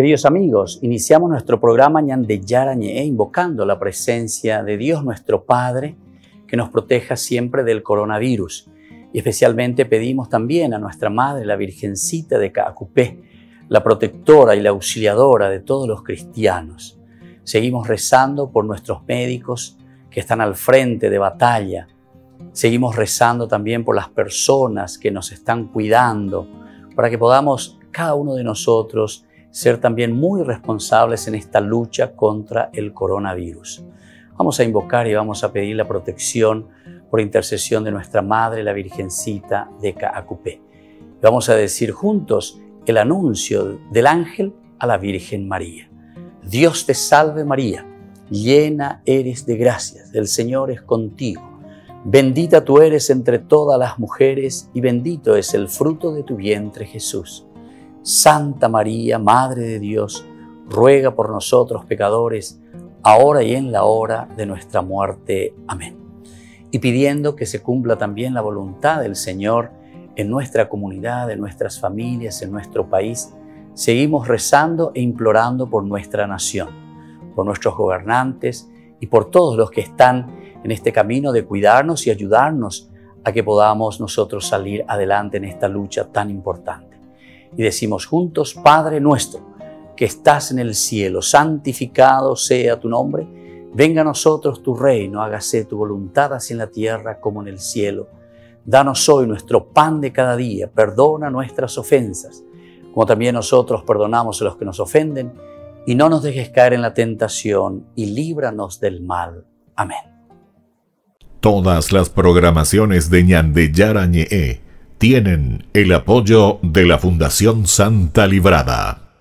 Queridos amigos, iniciamos nuestro programa Ñande Yarañe invocando la presencia de Dios nuestro Padre que nos proteja siempre del coronavirus. Y especialmente pedimos también a nuestra Madre, la Virgencita de Caacupé, la protectora y la auxiliadora de todos los cristianos. Seguimos rezando por nuestros médicos que están al frente de batalla. Seguimos rezando también por las personas que nos están cuidando, para que podamos cada uno de nosotros ser también muy responsables en esta lucha contra el coronavirus. Vamos a invocar y vamos a pedir la protección por intercesión de nuestra Madre, la Virgencita de Caacupé. Vamos a decir juntos el anuncio del ángel a la Virgen María. Dios te salve María, llena eres de gracias, el Señor es contigo. Bendita tú eres entre todas las mujeres y bendito es el fruto de tu vientre Jesús. Santa María, Madre de Dios, ruega por nosotros pecadores, ahora y en la hora de nuestra muerte. Amén. Y pidiendo que se cumpla también la voluntad del Señor en nuestra comunidad, en nuestras familias, en nuestro país, seguimos rezando e implorando por nuestra nación, por nuestros gobernantes y por todos los que están en este camino de cuidarnos y ayudarnos a que podamos nosotros salir adelante en esta lucha tan importante. Y decimos juntos, Padre nuestro, que estás en el cielo, santificado sea tu nombre, venga a nosotros tu reino, hágase tu voluntad así en la tierra como en el cielo. Danos hoy nuestro pan de cada día, perdona nuestras ofensas, como también nosotros perdonamos a los que nos ofenden, y no nos dejes caer en la tentación, y líbranos del mal. Amén. Todas las programaciones de Ñande Yarañe tienen el apoyo de la Fundación Santa Librada.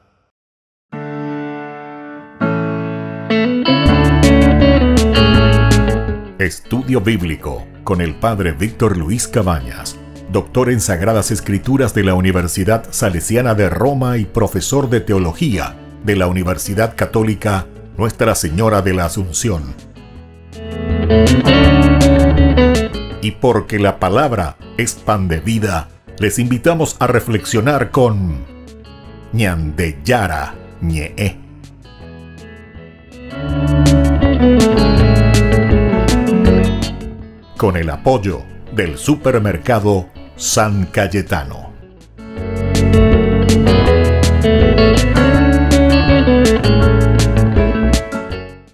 Estudio Bíblico con el Padre Víctor Luis Cabañas, doctor en Sagradas Escrituras de la Universidad Salesiana de Roma y profesor de Teología de la Universidad Católica Nuestra Señora de la Asunción. Y porque la palabra es pan de vida, les invitamos a reflexionar con Ñande Yarañe. Con el apoyo del supermercado San Cayetano.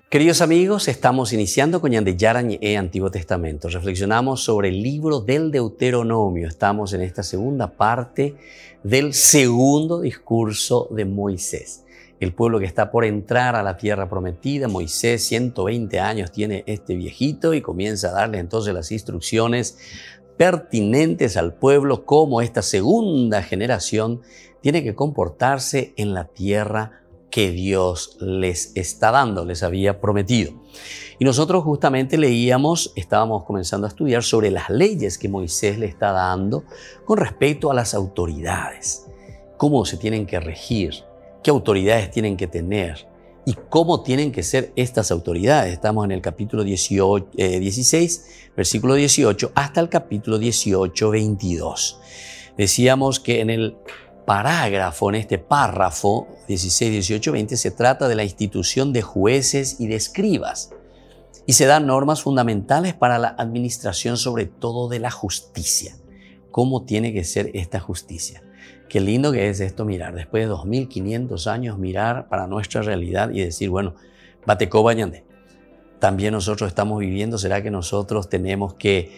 Queridos amigos, estamos iniciando con Ñande Yarañe, Antiguo Testamento. Reflexionamos sobre el libro del Deuteronomio. Estamos en esta segunda parte del segundo discurso de Moisés. El pueblo que está por entrar a la tierra prometida, Moisés, 120 años tiene este viejito y comienza a darle entonces las instrucciones pertinentes al pueblo, cómo esta segunda generación tiene que comportarse en la tierra que Dios les está dando, les había prometido. Y nosotros justamente estábamos comenzando a estudiar sobre las leyes que Moisés le está dando con respecto a las autoridades, cómo se tienen que regir, qué autoridades tienen que tener y cómo tienen que ser estas autoridades. Estamos en el capítulo 16, versículo 18, hasta el capítulo 18, 22. Decíamos que en el parágrafo, en este párrafo 16, 18, 20, se trata de la institución de jueces y de escribas y se dan normas fundamentales para la administración, sobre todo de la justicia. ¿Cómo tiene que ser esta justicia? Qué lindo que es esto mirar, después de 2500 años mirar para nuestra realidad y decir, bueno, Batecoba Ñande, también nosotros estamos viviendo, ¿será que nosotros tenemos que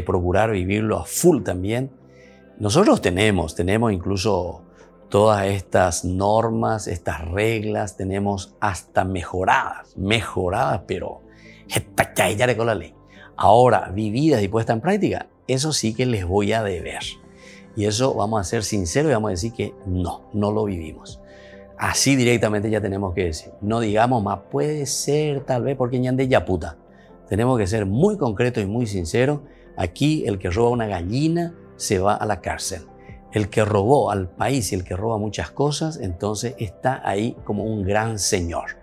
procurar vivirlo a full también? Nosotros tenemos incluso todas estas normas, estas reglas, tenemos hasta mejoradas, pero ya con la ley. Ahora, vividas y puestas en práctica, eso sí que les voy a deber. Y eso vamos a ser sinceros y vamos a decir que no lo vivimos. Así directamente ya tenemos que decir. No digamos más, puede ser tal vez porque Ñande ya puta. Tenemos que ser muy concretos y muy sinceros. Aquí el que roba una gallina se va a la cárcel. El que robó al país y el que roba muchas cosas, entonces está ahí como un gran señor.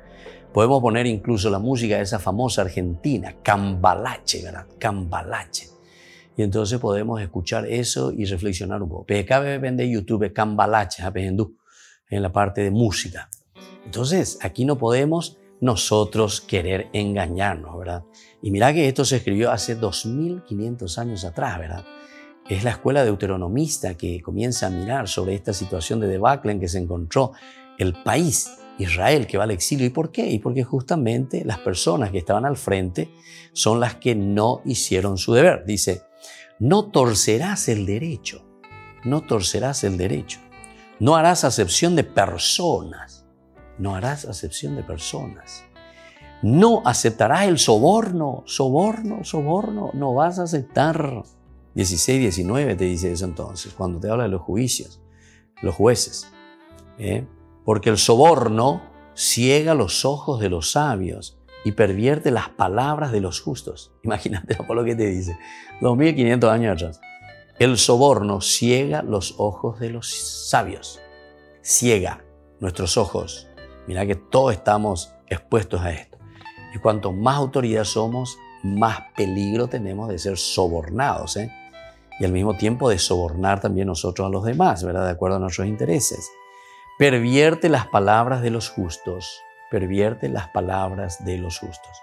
Podemos poner incluso la música de esa famosa argentina, Cambalache, ¿verdad? Cambalache. Y entonces podemos escuchar eso y reflexionar un poco. PKB vende YouTube Cambalache, en la parte de música. Entonces, aquí no podemos nosotros querer engañarnos, ¿verdad? Y mira que esto se escribió hace 2500 años atrás, ¿verdad? Es la escuela deuteronomista que comienza a mirar sobre esta situación de debacle en que se encontró el país, Israel, que va al exilio. ¿Y por qué? Y porque justamente las personas que estaban al frente son las que no hicieron su deber. Dice, no torcerás el derecho, no torcerás el derecho. No harás acepción de personas, no harás acepción de personas. No aceptarás el soborno, no vas a aceptar. 16, 19 te dice eso entonces, cuando te habla de los juicios, los jueces. Porque el soborno ciega los ojos de los sabios y pervierte las palabras de los justos. Imagínate por lo que te dice, 2500 años atrás. El soborno ciega los ojos de los sabios. Ciega nuestros ojos. Mira que todos estamos expuestos a esto. Y cuanto más autoridad somos, más peligro tenemos de ser sobornados, y al mismo tiempo de sobornar también nosotros a los demás, ¿verdad? De acuerdo a nuestros intereses. Pervierte las palabras de los justos. Pervierte las palabras de los justos.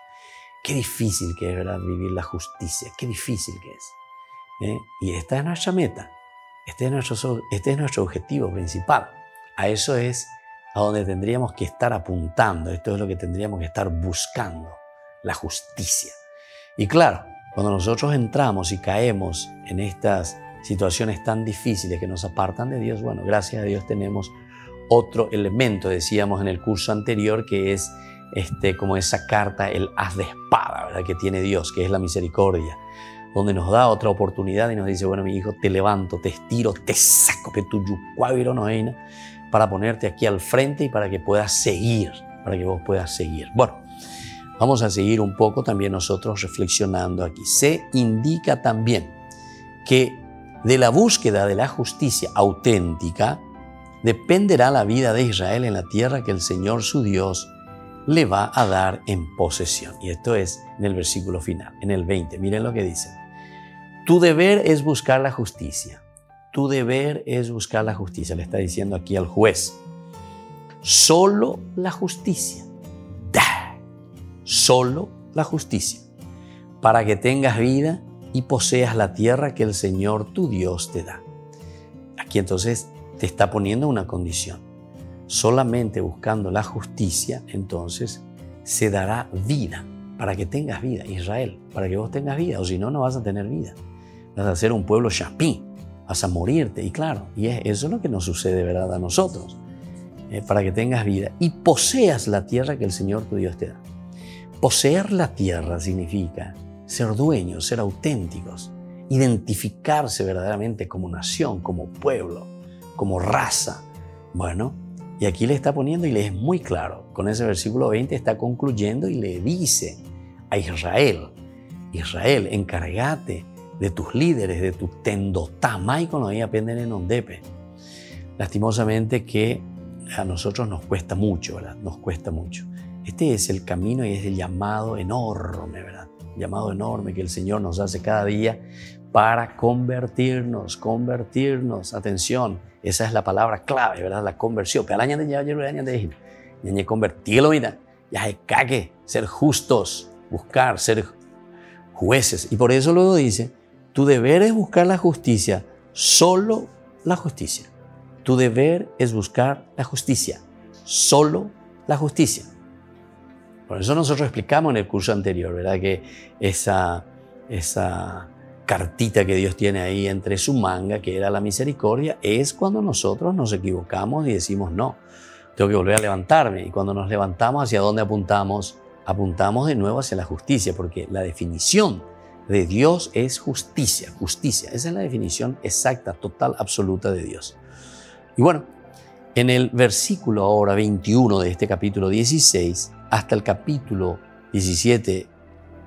Qué difícil que es, ¿verdad? Vivir la justicia. Qué difícil que es. Y esta es nuestra meta. Este es nuestro objetivo principal. A eso es a donde tendríamos que estar apuntando. Esto es lo que tendríamos que estar buscando. La justicia. Y claro, cuando nosotros entramos y caemos en estas situaciones tan difíciles que nos apartan de Dios, bueno, gracias a Dios tenemos otro elemento, decíamos en el curso anterior, que es como esa carta, el haz de espada, ¿verdad? Que tiene Dios, que es la misericordia, donde nos da otra oportunidad y nos dice, bueno, mi hijo, te levanto, te estiro, te saco, para ponerte aquí al frente y para que puedas seguir, para que vos puedas seguir. Bueno, vamos a seguir un poco también nosotros reflexionando aquí. Se indica también que de la búsqueda de la justicia auténtica dependerá la vida de Israel en la tierra que el Señor su Dios le va a dar en posesión. Y esto es en el versículo final, en el 20. Miren lo que dice. Tu deber es buscar la justicia. Tu deber es buscar la justicia. Le está diciendo aquí al juez. Solo la justicia. Solo la justicia. Para que tengas vida y poseas la tierra que el Señor tu Dios te da. Aquí entonces te está poniendo una condición. Solamente buscando la justicia, entonces, se dará vida, para que tengas vida, Israel, para que vos tengas vida, o si no, no vas a tener vida. Vas a ser un pueblo chapí, vas a morirte, y claro, y eso es lo que nos sucede, ¿verdad?, a nosotros, para que tengas vida y poseas la tierra que el Señor tu Dios te da. Poseer la tierra significa ser dueños, ser auténticos, identificarse verdaderamente como nación, como pueblo, como raza. Bueno, y aquí le está poniendo y le es muy claro. Con ese versículo 20 está concluyendo y le dice a Israel, Israel, encárgate de tus líderes, de tu tendotamai con los apenden en ondepe. Lastimosamente que a nosotros nos cuesta mucho, ¿verdad? Nos cuesta mucho. Este es el camino y es el llamado enorme, ¿verdad? El llamado enorme que el Señor nos hace cada día para convertirnos. Atención, esa es la palabra clave, ¿verdad? La conversión. Ser justos, buscar, ser jueces. Y por eso luego dice, tu deber es buscar la justicia, solo la justicia. Tu deber es buscar la justicia, solo la justicia. Por eso nosotros explicamos en el curso anterior, ¿verdad? Que esa cartita que Dios tiene ahí entre su manga, que era la misericordia, es cuando nosotros nos equivocamos y decimos no, tengo que volver a levantarme. Y cuando nos levantamos, ¿hacia dónde apuntamos? Apuntamos de nuevo hacia la justicia, porque la definición de Dios es justicia, justicia. Esa es la definición exacta, total, absoluta de Dios. Y bueno, en el versículo ahora 21 de este capítulo 16 hasta el capítulo 17,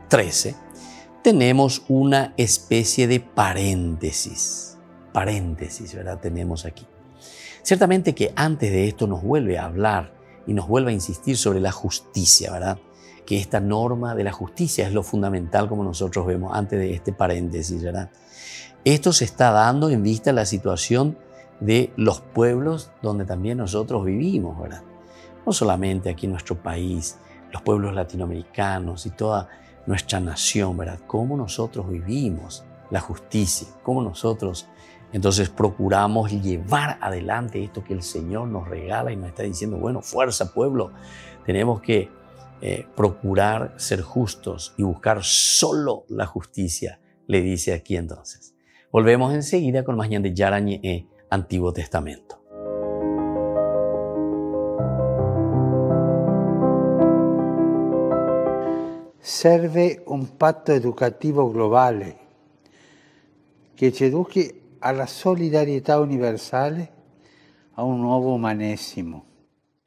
13, tenemos una especie de paréntesis, ¿verdad? Tenemos aquí. Ciertamente que antes de esto nos vuelve a hablar y nos vuelve a insistir sobre la justicia, ¿verdad? Que esta norma de la justicia es lo fundamental, como nosotros vemos antes de este paréntesis, ¿verdad? Esto se está dando en vista de la situación de los pueblos donde también nosotros vivimos, ¿verdad? No solamente aquí en nuestro país, los pueblos latinoamericanos y toda nuestra nación, ¿verdad? Cómo nosotros vivimos la justicia, cómo nosotros entonces procuramos llevar adelante esto que el Señor nos regala y nos está diciendo, bueno, fuerza pueblo, tenemos que procurar ser justos y buscar solo la justicia, le dice aquí entonces. Volvemos enseguida con más Ñande Yarañe Antiguo Testamento. Serve un patto educativo globale che ci educhi alla solidarietà universale, a un nuovo umanesimo.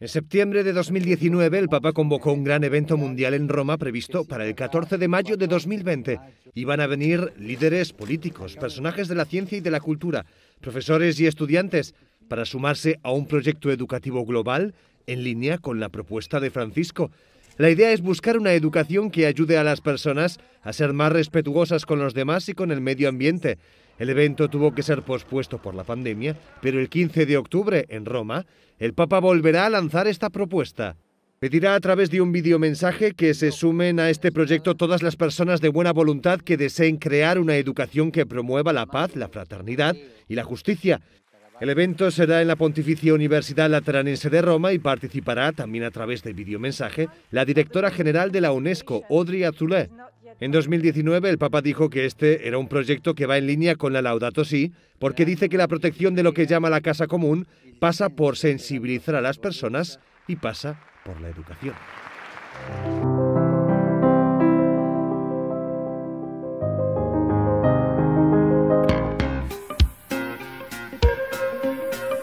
En septiembre de 2019, el Papa convocó un gran evento mundial en Roma previsto para el 14 de mayo de 2020. Iban a venir líderes políticos, personajes de la ciencia y de la cultura, profesores y estudiantes, para sumarse a un proyecto educativo global en línea con la propuesta de Francisco. La idea es buscar una educación que ayude a las personas a ser más respetuosas con los demás y con el medio ambiente. El evento tuvo que ser pospuesto por la pandemia, pero el 15 de octubre, en Roma, el Papa volverá a lanzar esta propuesta. Pedirá a través de un videomensaje que se sumen a este proyecto todas las personas de buena voluntad que deseen crear una educación que promueva la paz, la fraternidad y la justicia. El evento será en la Pontificia Universidad Lateranense de Roma y participará también a través de videomensaje la directora general de la UNESCO, Audrey Azoulay. En 2019 el Papa dijo que este era un proyecto que va en línea con la Laudato Si, porque dice que la protección de lo que llama la casa común pasa por sensibilizar a las personas y pasa por la educación.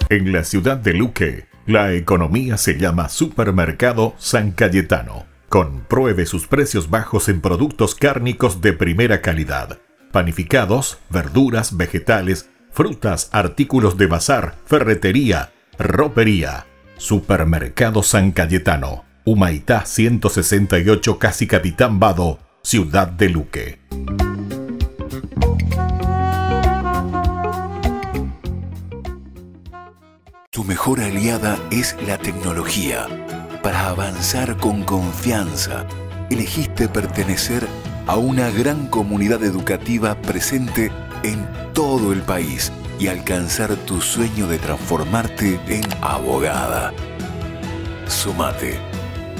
En la ciudad de Luque, la economía se llama Supermercado San Cayetano. Compruebe sus precios bajos en productos cárnicos de primera calidad. Panificados, verduras, vegetales, frutas, artículos de bazar, ferretería, ropería. Supermercado San Cayetano. Humaitá 168, Casi Capitán Vado, Ciudad de Luque. Tu mejor aliada es la tecnología. Para avanzar con confianza, elegiste pertenecer a una gran comunidad educativa presente en todo el país y alcanzar tu sueño de transformarte en abogada. Sumate.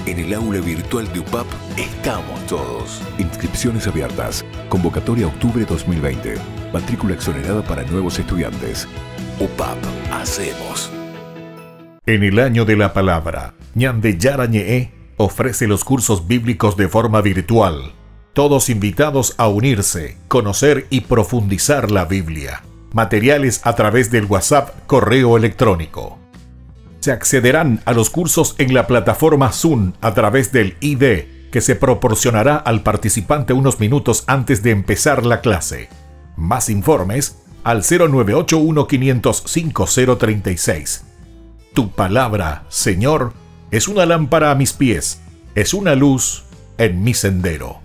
En el aula virtual de UPAP estamos todos. Inscripciones abiertas. Convocatoria octubre 2020. Matrícula exonerada para nuevos estudiantes. UPAP. Hacemos. En el año de la palabra, Ñande Yarañe ofrece los cursos bíblicos de forma virtual. Todos invitados a unirse, conocer y profundizar la Biblia. Materiales a través del WhatsApp, correo electrónico. Se accederán a los cursos en la plataforma Zoom a través del ID, que se proporcionará al participante unos minutos antes de empezar la clase. Más informes al 0981 505 036. Tu palabra, Señor, es una lámpara a mis pies, es una luz en mi sendero.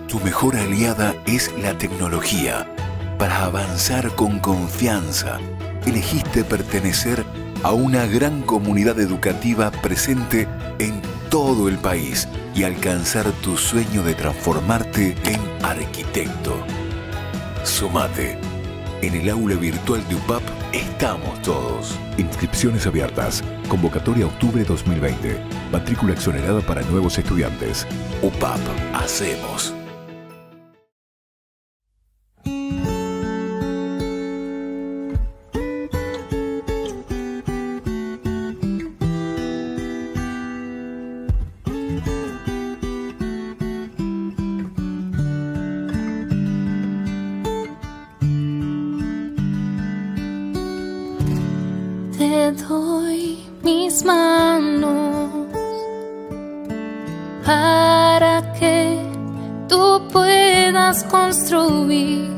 Tu mejor aliada es la tecnología. Para avanzar con confianza, elegiste pertenecer a una gran comunidad educativa presente en todo el país y alcanzar tu sueño de transformarte en arquitecto. Sumate. En el aula virtual de UPAP estamos todos. Inscripciones abiertas. Convocatoria octubre 2020. Matrícula exonerada para nuevos estudiantes. UPAP. Hacemos. Te doy mis manos para que tú puedas construir.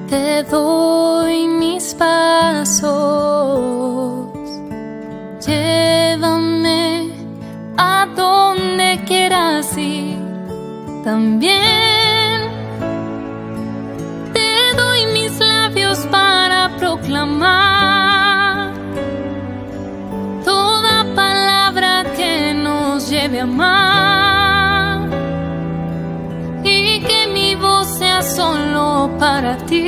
Te doy mis pasos, llévame a donde quieras ir. También proclamar toda palabra que nos lleve a amar, y que mi voz sea solo para ti.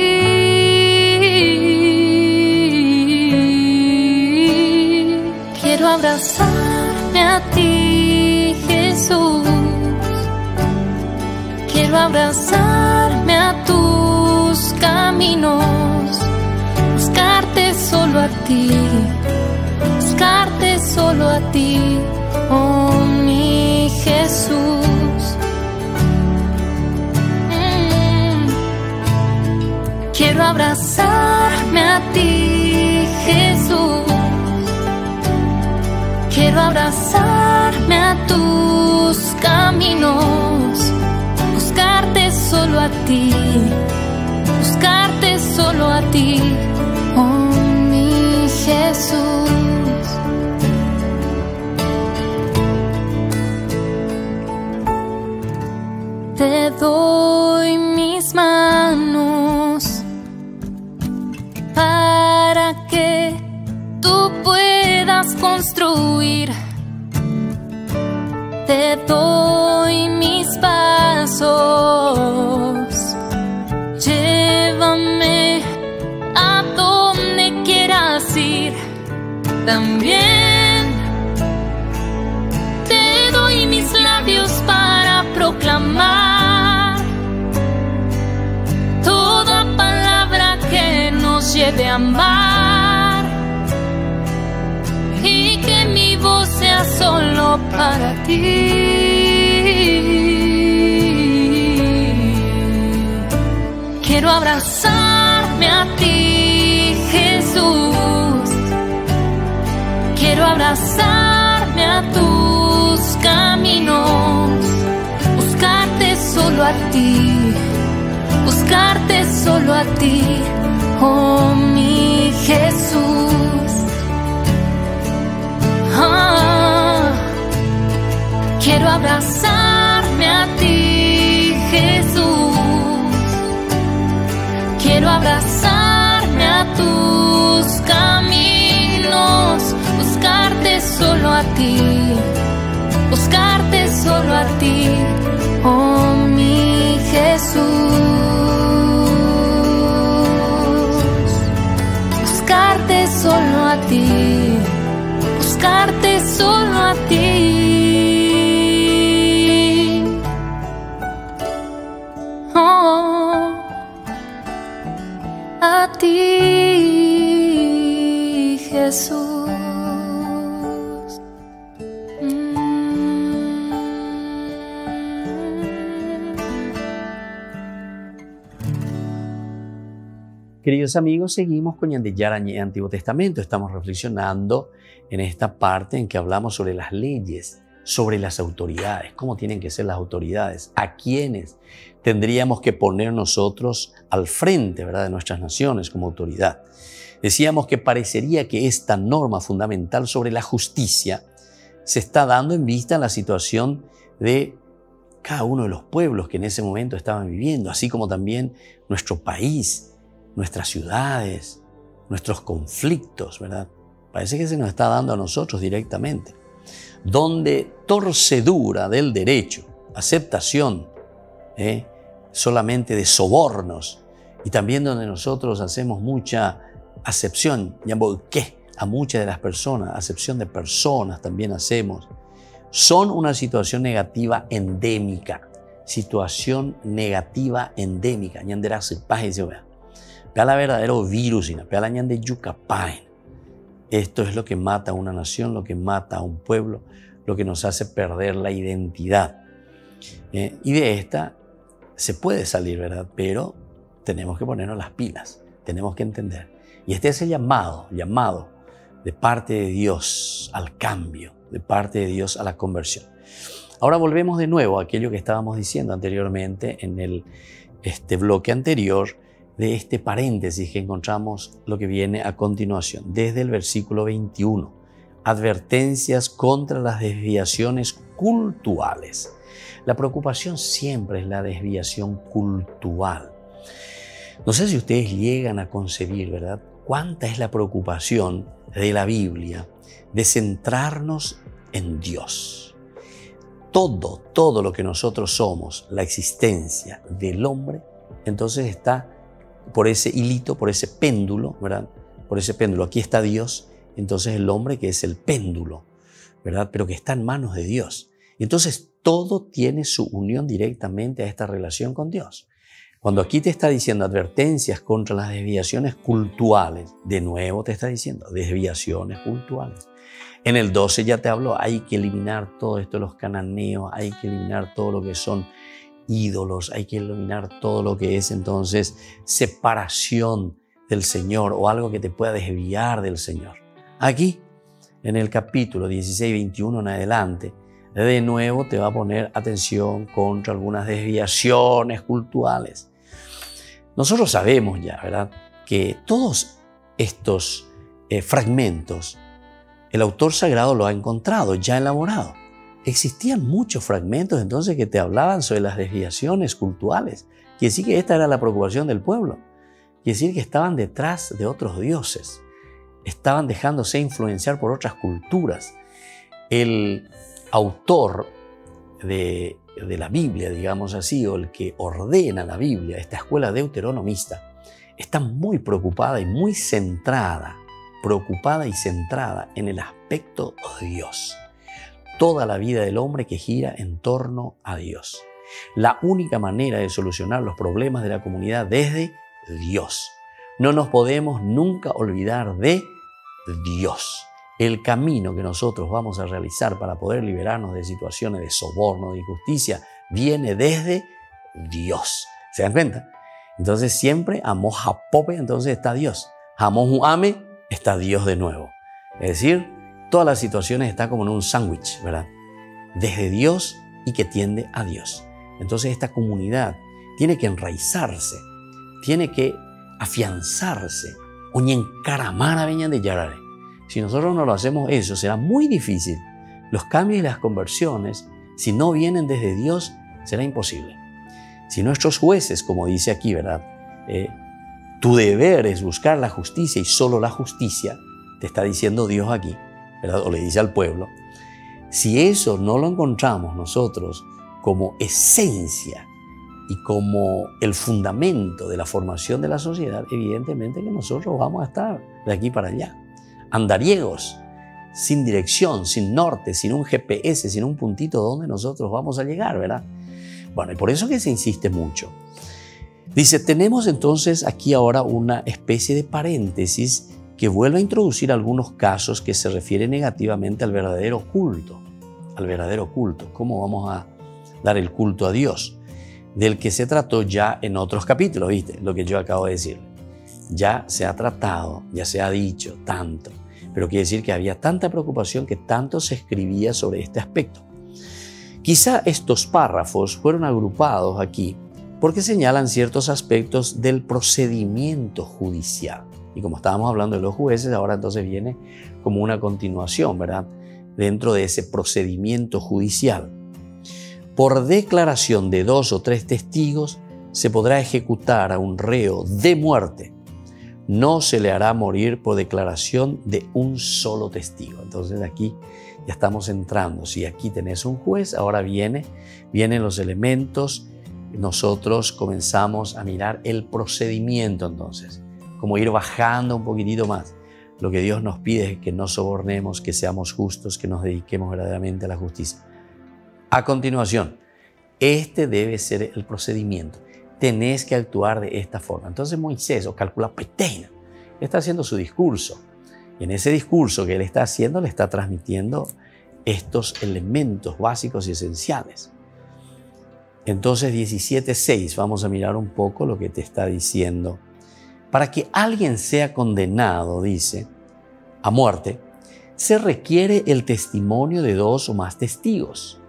Quiero abrazarme a ti, Jesús. Quiero abrazarme a tus caminos, buscarte solo a ti, buscarte solo a ti, oh mi Jesús. Quiero abrazarme a ti, Jesús. Quiero abrazarme a tus caminos, buscarte solo a ti, buscarte solo a ti, oh mi Jesús. Te doy mis manos para que tú puedas construir. Te doy mis pasos, llévame a donde quieras ir. También te doy mis labios para proclamar toda palabra que nos lleve a amar, y que mi voz sea solo para ti. Quiero abrazarme a ti, Jesús. Quiero abrazarme a tus caminos, buscarte solo a ti, buscarte solo a ti, oh mi Jesús. Quiero abrazarme a ti, Jesús. Quiero abrazarme a tus caminos, buscarte solo a ti, buscarte solo a ti, oh mi Jesús. Buscarte solo a ti, buscarte solo a ti. Oh, a ti, Jesús. Queridos amigos, seguimos con Ñande Yarañé Antiguo Testamento. Estamos reflexionando en esta parte en que hablamos sobre las leyes, sobre las autoridades, cómo tienen que ser las autoridades, a quiénes tendríamos que poner nosotros al frente, ¿verdad?, de nuestras naciones como autoridad. Decíamos que parecería que esta norma fundamental sobre la justicia se está dando en vista a la situación de cada uno de los pueblos que en ese momento estaban viviendo, así como también nuestro país, nuestras ciudades, nuestros conflictos, ¿verdad? Parece que se nos está dando a nosotros directamente, donde torcedura del derecho, aceptación solamente de sobornos, y también donde nosotros hacemos mucha acepción, a muchas de las personas, acepción de personas también hacemos, son una situación negativa endémica, la verdadero virus, esto es lo que mata a una nación, lo que mata a un pueblo, lo que nos hace perder la identidad. Y de esta se puede salir, ¿verdad? Pero tenemos que ponernos las pilas, tenemos que entender. Y este es el llamado de parte de Dios al cambio, de parte de Dios a la conversión. Ahora volvemos de nuevo a aquello que estábamos diciendo anteriormente en el bloque anterior, de este paréntesis que encontramos lo que viene a continuación, desde el versículo 21. Advertencias contra las desviaciones cultuales. La preocupación siempre es la desviación cultural. No sé si ustedes llegan a concebir, ¿verdad?, cuánta es la preocupación de la Biblia de centrarnos en Dios. Todo lo que nosotros somos, la existencia del hombre, entonces está por ese hilito, por ese péndulo, ¿verdad? Por ese péndulo. Aquí está Dios, entonces el hombre que es el péndulo, ¿verdad? Pero que está en manos de Dios. Y entonces todo tiene su unión directamente a esta relación con Dios. Cuando aquí te está diciendo advertencias contra las desviaciones cultuales, de nuevo te está diciendo desviaciones cultuales. En el 12 ya te habló, hay que eliminar todo esto de los cananeos, hay que eliminar todo lo que son ídolos, hay que eliminar todo lo que es entonces separación del Señor o algo que te pueda desviar del Señor. Aquí, en el capítulo 16, 21 en adelante, de nuevo te va a poner atención contra algunas desviaciones culturales. Nosotros sabemos ya, ¿verdad?, que todos estos fragmentos, el autor sagrado lo ha encontrado, ya elaborado. Existían muchos fragmentos entonces que te hablaban sobre las desviaciones culturales. Quiere decir que esta era la preocupación del pueblo. Quiere decir que estaban detrás de otros dioses. Estaban dejándose influenciar por otras culturas. El autor de la Biblia, digamos así, o el que ordena la Biblia, esta escuela deuteronomista, está muy preocupada y muy centrada, en el aspecto de Dios. Toda la vida del hombre que gira en torno a Dios. La única manera de solucionar los problemas de la comunidad desde Dios. No nos podemos nunca olvidar de Dios. El camino que nosotros vamos a realizar para poder liberarnos de situaciones de soborno, de injusticia, viene desde Dios. ¿Se dan cuenta? Entonces siempre amo Japope, entonces está Dios. Amo Ame, está Dios de nuevo. Es decir, todas las situaciones están como en un sándwich, ¿verdad? Desde Dios y que tiende a Dios. Entonces esta comunidad tiene que enraizarse, tiene que afianzarse, oñencaramara veñan de yarare. Si nosotros no lo hacemos eso, será muy difícil. Los cambios y las conversiones, si no vienen desde Dios, será imposible. Si nuestros jueces, como dice aquí, ¿verdad?, tu deber es buscar la justicia y solo la justicia, te está diciendo Dios aquí, ¿verdad?, o le dice al pueblo. Si eso no lo encontramos nosotros como esencia y como el fundamento de la formación de la sociedad, evidentemente que nosotros vamos a estar de aquí para allá. Andariegos, sin dirección, sin norte, sin un GPS, sin un puntito donde nosotros vamos a llegar, ¿verdad? Bueno, y por eso que se insiste mucho. Dice, tenemos entonces aquí ahora una especie de paréntesis que vuelve a introducir algunos casos que se refieren negativamente al verdadero culto. Al verdadero culto. ¿Cómo vamos a dar el culto a Dios? Del que se trató ya en otros capítulos, ¿viste? Lo que yo acabo de decir. Ya se ha tratado, ya se ha dicho tanto. Pero quiere decir que había tanta preocupación que tanto se escribía sobre este aspecto. Quizá estos párrafos fueron agrupados aquí porque señalan ciertos aspectos del procedimiento judicial. Y como estábamos hablando de los jueces, ahora entonces viene como una continuación, ¿verdad?, dentro de ese procedimiento judicial. Por declaración de 2 o 3 testigos se podrá ejecutar a un reo de muerte. No se le hará morir por declaración de un solo testigo. Entonces aquí ya estamos entrando. Si aquí tenés un juez, ahora vienen los elementos. Nosotros comenzamos a mirar el procedimiento entonces. Como ir bajando un poquitito más. Lo que Dios nos pide es que no sobornemos, que seamos justos, que nos dediquemos verdaderamente a la justicia. A continuación, este debe ser el procedimiento. Tenés que actuar de esta forma. Entonces Moisés, o calcula Peteina, está haciendo su discurso. Y en ese discurso que él está haciendo, le está transmitiendo estos elementos básicos y esenciales. Entonces 17:6, vamos a mirar un poco lo que te está diciendo. Para que alguien sea condenado, dice, a muerte, se requiere el testimonio de 2 o más testigos.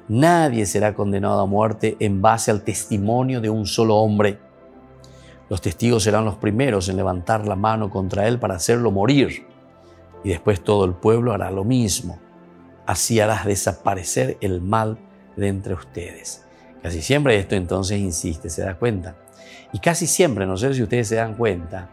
Nadie será condenado a muerte en base al testimonio de un solo hombre. Los testigos serán los primeros en levantar la mano contra él para hacerlo morir. Y después todo el pueblo hará lo mismo. Así harás desaparecer el mal de entre ustedes. Casi siempre esto entonces insiste, ¿se da cuenta? Y casi siempre, no sé si ustedes se dan cuenta,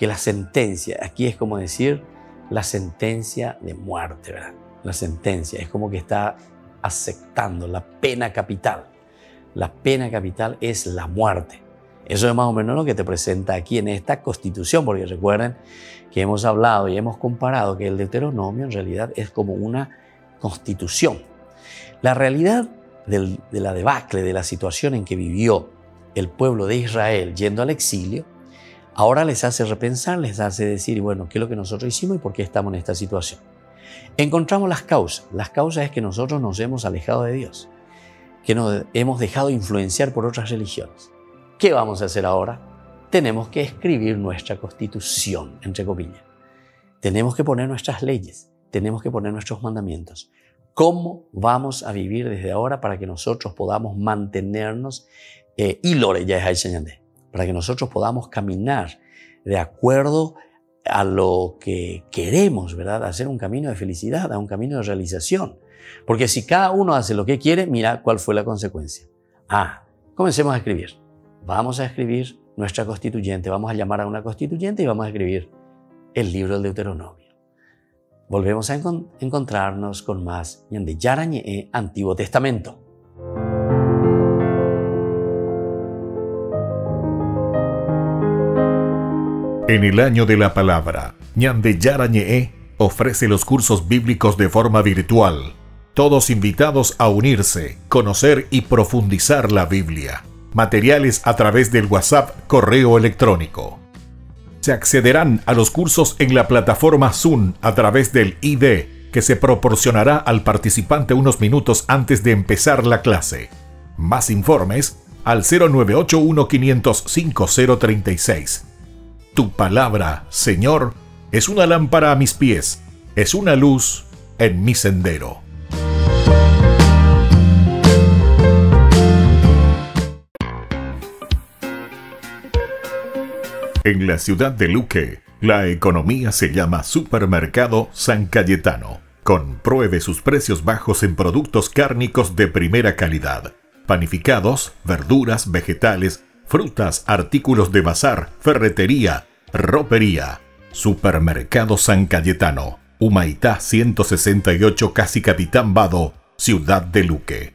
que la sentencia, aquí es como decir la sentencia de muerte, ¿verdad? La sentencia es como que está aceptando la pena capital. La pena capital es la muerte. Eso es más o menos lo que te presenta aquí en esta Constitución, porque recuerden que hemos hablado y hemos comparado que el Deuteronomio en realidad es como una constitución. La realidad de la debacle, de la situación en que vivió el pueblo de Israel yendo al exilio, ahora les hace repensar, les hace decir, bueno, ¿qué es lo que nosotros hicimos y por qué estamos en esta situación? Encontramos las causas. Las causas es que nosotros nos hemos alejado de Dios, que nos hemos dejado influenciar por otras religiones. ¿Qué vamos a hacer ahora? Tenemos que escribir nuestra constitución, entre comillas. Tenemos que poner nuestras leyes, tenemos que poner nuestros mandamientos. ¿Cómo vamos a vivir desde ahora para que nosotros podamos mantenernos para que nosotros podamos caminar de acuerdo a lo que queremos, ¿verdad? Hacer un camino de felicidad, a un camino de realización. Porque si cada uno hace lo que quiere, mira cuál fue la consecuencia. Comencemos a escribir. Vamos a escribir nuestra constituyente, vamos a llamar a una constituyente y vamos a escribir el libro del Deuteronomio. Volvemos a encontrarnos con más Ñande Yarañe Antiguo Testamento. En el año de la palabra, Ñande Yarañe ofrece los cursos bíblicos de forma virtual. Todos invitados a unirse, conocer y profundizar la Biblia. Materiales a través del WhatsApp, correo electrónico. Se accederán a los cursos en la plataforma Zoom a través del ID que se proporcionará al participante unos minutos antes de empezar la clase. Más informes al 0981-500-5036. Tu palabra, Señor, es una lámpara a mis pies, es una luz en mi sendero. En la ciudad de Luque, la economía se llama Supermercado San Cayetano. Compruebe sus precios bajos en productos cárnicos de primera calidad. Panificados, verduras, vegetales, frutas, artículos de bazar, ferretería, ropería. Supermercado San Cayetano, Humaitá 168, Casi Capitán Vado, ciudad de Luque.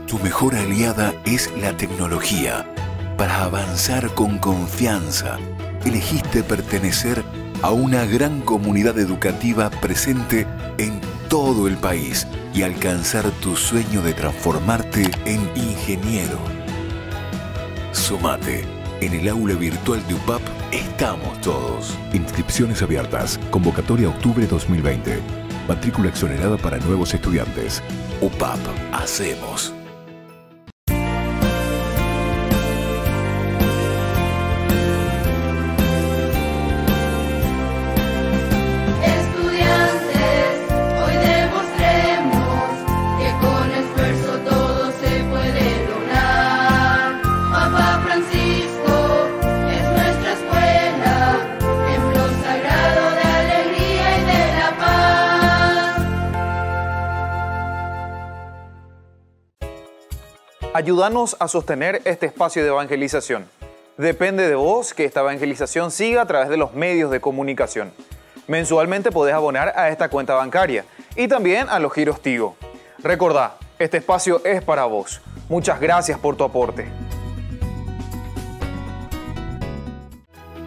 Tu mejor aliada es la tecnología. Para avanzar con confianza, elegiste pertenecer a una gran comunidad educativa presente en todo el país y alcanzar tu sueño de transformarte en ingeniero. Sumate. En el aula virtual de UPAP estamos todos. Inscripciones abiertas. Convocatoria octubre 2020. Matrícula exonerada para nuevos estudiantes. UPAP. Hacemos. Ayúdanos a sostener este espacio de evangelización. Depende de vos que esta evangelización siga a través de los medios de comunicación. Mensualmente podés abonar a esta cuenta bancaria y también a los giros Tigo. Recordá, este espacio es para vos. Muchas gracias por tu aporte.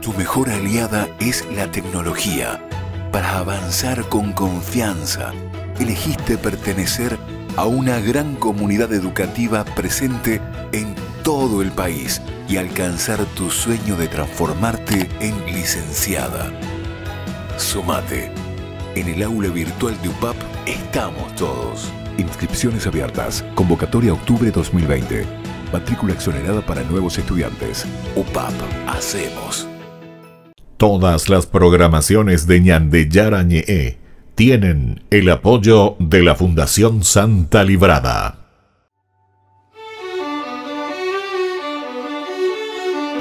Tu mejor aliada es la tecnología. Para avanzar con confianza, elegiste pertenecer a una gran comunidad educativa presente en todo el país y alcanzar tu sueño de transformarte en licenciada. Sumate. En el aula virtual de UPAP estamos todos. Inscripciones abiertas. Convocatoria octubre 2020. Matrícula exonerada para nuevos estudiantes. UPAP. Hacemos. Todas las programaciones de Ñande Yarañe tienen el apoyo de la Fundación Santa Librada.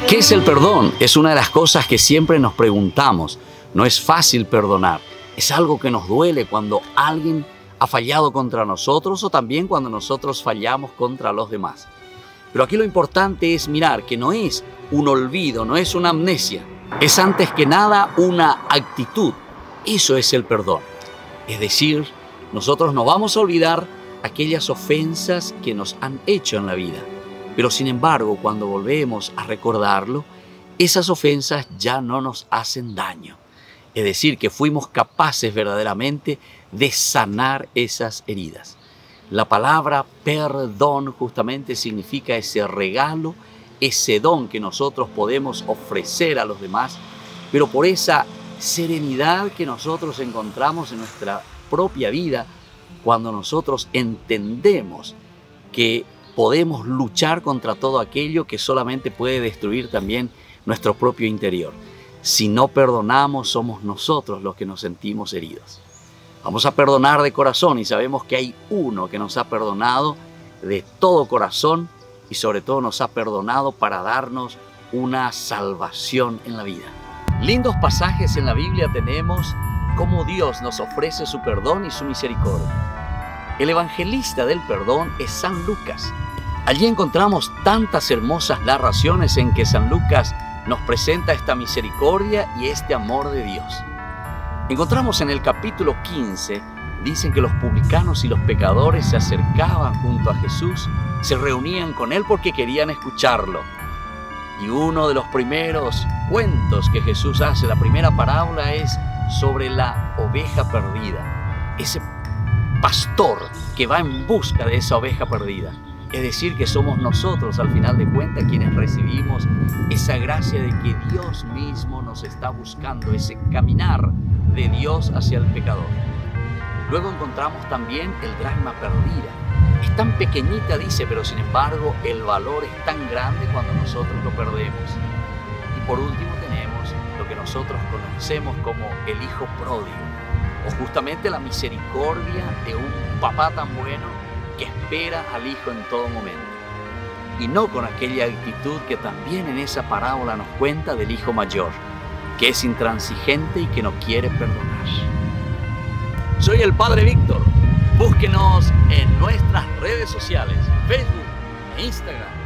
¿Qué es el perdón? Es una de las cosas que siempre nos preguntamos. No es fácil perdonar. Es algo que nos duele cuando alguien ha fallado contra nosotros o también cuando nosotros fallamos contra los demás. Pero aquí lo importante es mirar que no es un olvido, no es una amnesia. Es antes que nada una actitud. Eso es el perdón. Es decir, nosotros no vamos a olvidar aquellas ofensas que nos han hecho en la vida. Pero sin embargo, cuando volvemos a recordarlo, esas ofensas ya no nos hacen daño. Es decir, que fuimos capaces verdaderamente de sanar esas heridas. La palabra perdón justamente significa ese regalo, ese don que nosotros podemos ofrecer a los demás, pero por esa serenidad que nosotros encontramos en nuestra propia vida cuando nosotros entendemos que podemos luchar contra todo aquello que solamente puede destruir también nuestro propio interior. Si no perdonamos, somos nosotros los que nos sentimos heridos. Vamos a perdonar de corazón y sabemos que hay uno que nos ha perdonado de todo corazón y sobre todo nos ha perdonado para darnos una salvación en la vida. Lindos pasajes en la Biblia tenemos cómo Dios nos ofrece su perdón y su misericordia. El evangelista del perdón es San Lucas. Allí encontramos tantas hermosas narraciones en que San Lucas nos presenta esta misericordia y este amor de Dios. Encontramos en el capítulo 15, dicen que los publicanos y los pecadores se acercaban junto a Jesús, se reunían con Él porque querían escucharlo. Y uno de los primeros cuentos que Jesús hace, la primera parábola, es sobre la oveja perdida. Ese pastor que va en busca de esa oveja perdida. Es decir, que somos nosotros, al final de cuentas, quienes recibimos esa gracia de que Dios mismo nos está buscando, ese caminar de Dios hacia el pecador. Luego encontramos también el dracma perdida. Es tan pequeñita, dice, pero sin embargo el valor es tan grande cuando nosotros lo perdemos. Y por último tenemos lo que nosotros conocemos como el hijo pródigo, o justamente la misericordia de un papá tan bueno que espera al hijo en todo momento. Y no con aquella actitud que también en esa parábola nos cuenta del hijo mayor, que es intransigente y que no quiere perdonar. Soy el Padre Víctor. Búsquenos en nuestras redes sociales, Facebook e Instagram.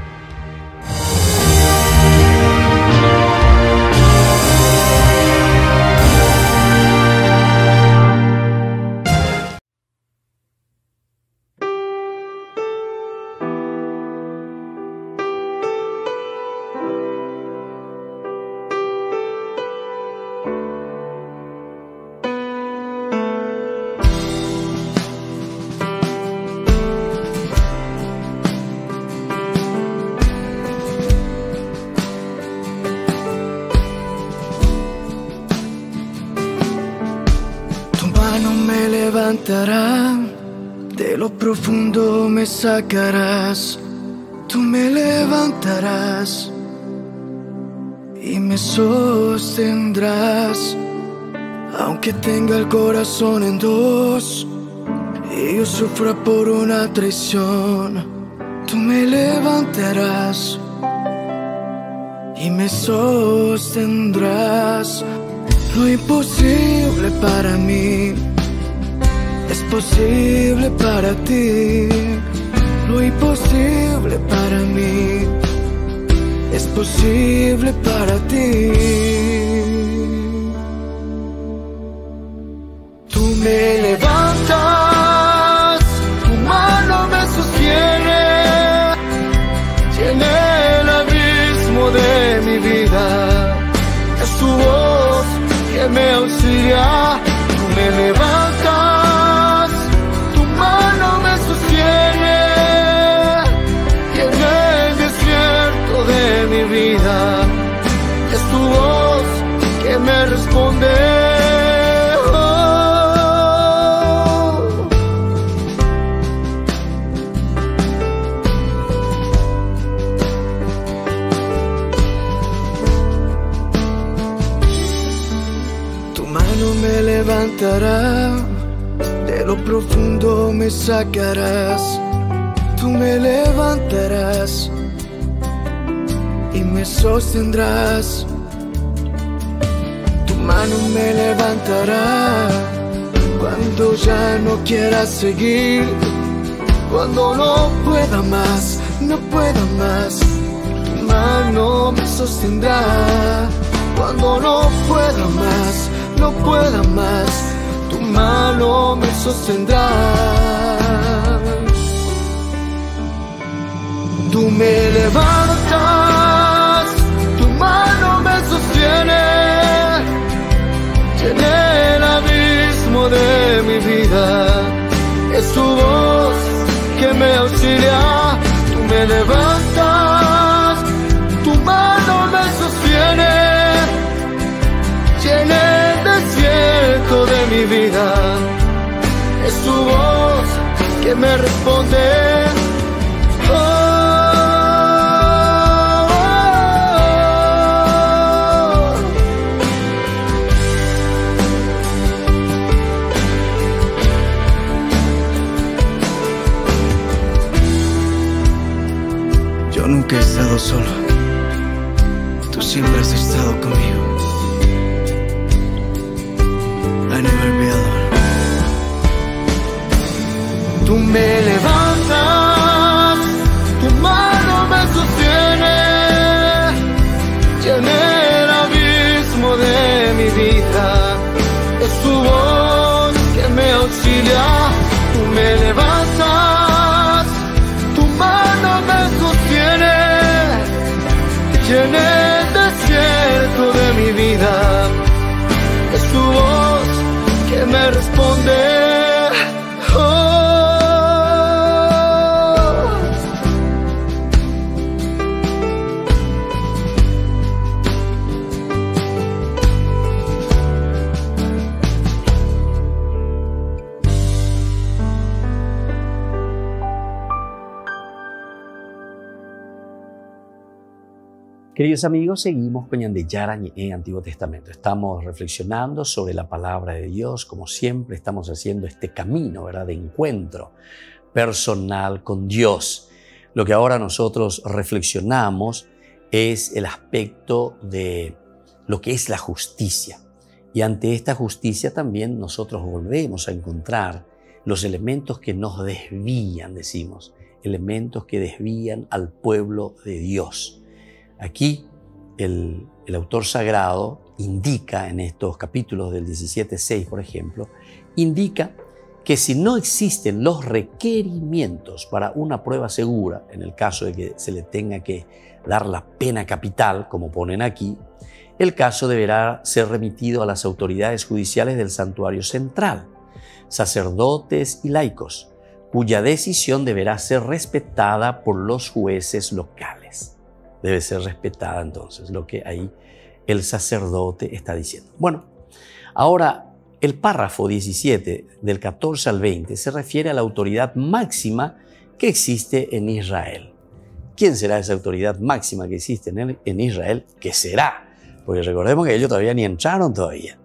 De lo profundo me sacarás, tú me levantarás y me sostendrás. Aunque tenga el corazón en dos y yo sufra por una traición, tú me levantarás y me sostendrás. Lo imposible para mí es posible para ti. Lo imposible para mí es posible para ti. Tú me levantas, tu mano me sostiene, llena el abismo de mi vida. Es tu voz que me auxilia. Tú me levantas, tu mano me sostiene, y en el desierto de mi vida es tu voz que me responde. Tu mano me levantará, de lo profundo me sacarás. Tú me levantarás y me sostendrás. Tu mano me levantará cuando ya no quiera seguir, cuando no pueda más, no pueda más, tu mano me sostendrá. Cuando no pueda más, no pueda más, tu mano me sostendrá. Tú me levantas, tu mano me sostiene, llené el abismo de mi vida. Es tu voz que me auxilia. Tú me levantas, tu mano me sostiene, llené el desierto de mi vida. Es tu voz que me responde. Yo nunca he estado solo, tú siempre has estado conmigo. I never be alone. Tú me levantas, tu mano me sostiene, llené el abismo de mi vida. Es tu voz que me auxilia. Tú me levantas, tu mano me sostiene, llené el desierto de mi vida. Es tu voz que me responde. Queridos amigos, seguimos con Ñande Yarañ en Antiguo Testamento. Estamos reflexionando sobre la palabra de Dios. Como siempre, estamos haciendo este camino, ¿verdad?, de encuentro personal con Dios. Lo que ahora nosotros reflexionamos es el aspecto de lo que es la justicia. Y ante esta justicia también nosotros volvemos a encontrar los elementos que nos desvían, decimos, elementos que desvían al pueblo de Dios. Aquí el autor sagrado indica en estos capítulos del 17:6, por ejemplo, indica que si no existen los requerimientos para una prueba segura, en el caso de que se le tenga que dar la pena capital, como ponen aquí, el caso deberá ser remitido a las autoridades judiciales del santuario central, sacerdotes y laicos, cuya decisión deberá ser respetada por los jueces locales. Debe ser respetada entonces, lo que ahí el sacerdote está diciendo. Bueno, ahora el párrafo 17 del 14 al 20 se refiere a la autoridad máxima que existe en Israel. ¿Quién será esa autoridad máxima que existe en Israel? ¿Qué será? Porque recordemos que ellos todavía ni entraron todavía,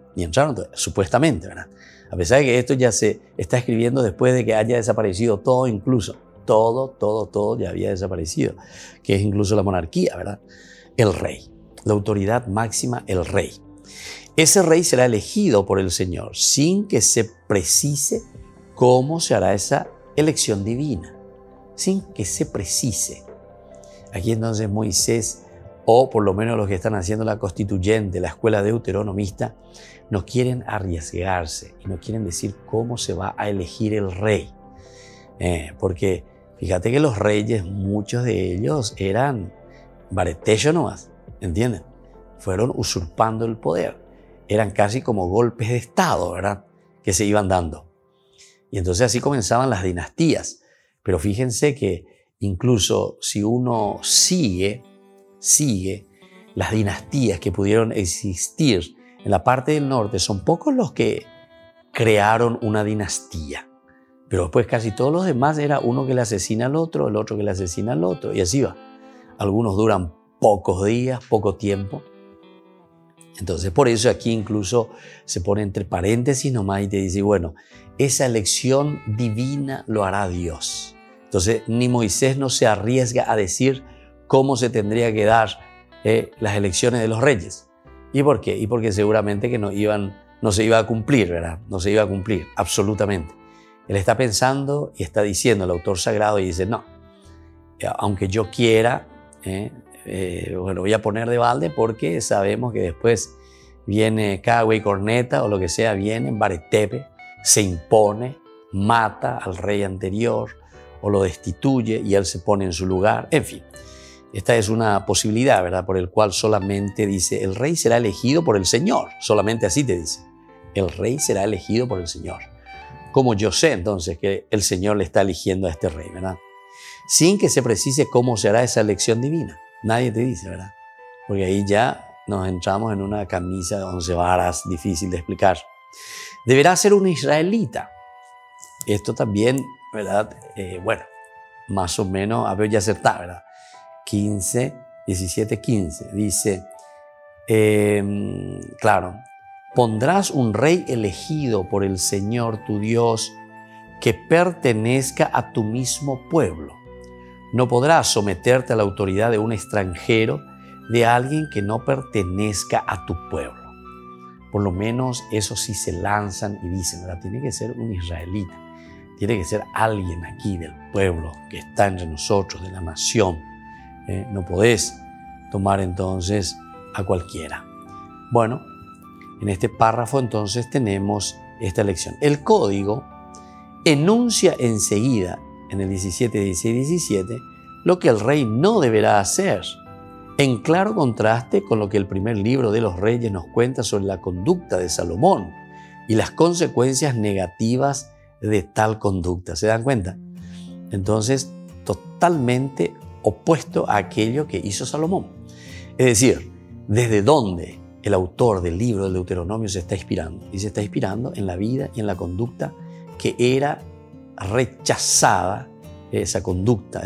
supuestamente, ¿verdad? A pesar de que esto ya se está escribiendo después de que haya desaparecido todo, incluso todo ya había desaparecido, que es incluso la monarquía, ¿verdad? El rey, la autoridad máxima, el rey. Ese rey será elegido por el Señor sin que se precise cómo se hará esa elección divina, sin que se precise. Aquí entonces Moisés, o por lo menos los que están haciendo la constituyente, la escuela deuteronomista, no quieren arriesgarse y no quieren decir cómo se va a elegir el rey. Porque fíjate que los reyes, muchos de ellos eran baretechos nomás, ¿entienden? Fueron usurpando el poder. Eran casi como golpes de estado, ¿verdad?, que se iban dando. Y entonces así comenzaban las dinastías. Pero fíjense que incluso si uno sigue las dinastías que pudieron existir en la parte del norte, son pocos los que crearon una dinastía. Pero después casi todos los demás era uno que le asesina al otro, el otro que le asesina al otro, y así va. Algunos duran pocos días, poco tiempo. Entonces por eso aquí incluso se pone entre paréntesis nomás y te dice, bueno, esa elección divina lo hará Dios. Entonces ni Moisés no se arriesga a decir cómo se tendría que dar las elecciones de los reyes. ¿Y por qué? Y porque seguramente que no iban no se iba a cumplir, ¿verdad? No se iba a cumplir, absolutamente. Él está pensando y está diciendo, el autor sagrado, y dice, no, aunque yo quiera, bueno, voy a poner de balde porque sabemos que después viene Cagüe y Corneta o lo que sea, viene Baretepe, se impone, mata al rey anterior o lo destituye y él se pone en su lugar. En fin, esta es una posibilidad, ¿verdad? Por el cual solamente dice, el rey será elegido por el Señor. Solamente así te dice, el rey será elegido por el Señor. Como yo sé entonces que el Señor le está eligiendo a este rey, ¿verdad? Sin que se precise cómo será esa elección divina. Nadie te dice, ¿verdad? Porque ahí ya nos entramos en una camisa de 11 varas, difícil de explicar. Deberá ser un israelita. Esto también, ¿verdad? Bueno, más o menos, a ver, ya acertá, ¿verdad? 17:15. Dice, claro, pondrás un rey elegido por el Señor tu Dios que pertenezca a tu mismo pueblo. No podrás someterte a la autoridad de un extranjero, de alguien que no pertenezca a tu pueblo. Por lo menos eso sí se lanzan y dicen, ¿verdad? Tiene que ser un israelita, tiene que ser alguien aquí del pueblo que está entre nosotros, de la nación. No podés tomar entonces a cualquiera. Bueno, en este párrafo entonces tenemos esta lección. El código enuncia enseguida, en el 17, 16 y 17, lo que el rey no deberá hacer, en claro contraste con lo que el primer libro de los Reyes nos cuenta sobre la conducta de Salomón y las consecuencias negativas de tal conducta. ¿Se dan cuenta? Entonces, totalmente opuesto a aquello que hizo Salomón. Es decir, desde dónde el autor del libro del Deuteronomio se está inspirando. Y se está inspirando en la vida y en la conducta que era rechazada, esa conducta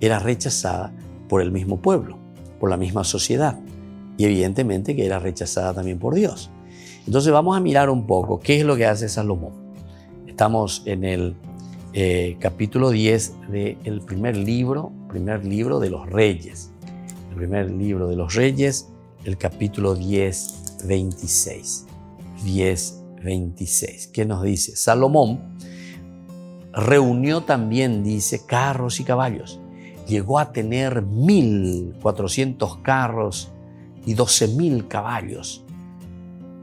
era rechazada por el mismo pueblo, por la misma sociedad, y evidentemente que era rechazada también por Dios. Entonces vamos a mirar un poco qué es lo que hace Salomón. Estamos en el capítulo 10 del primer libro de los Reyes. El primer libro de los Reyes, el capítulo 10, 26. 10, 26. ¿Qué nos dice? Salomón reunió también, dice, carros y caballos. Llegó a tener 1.400 carros y 12.000 caballos,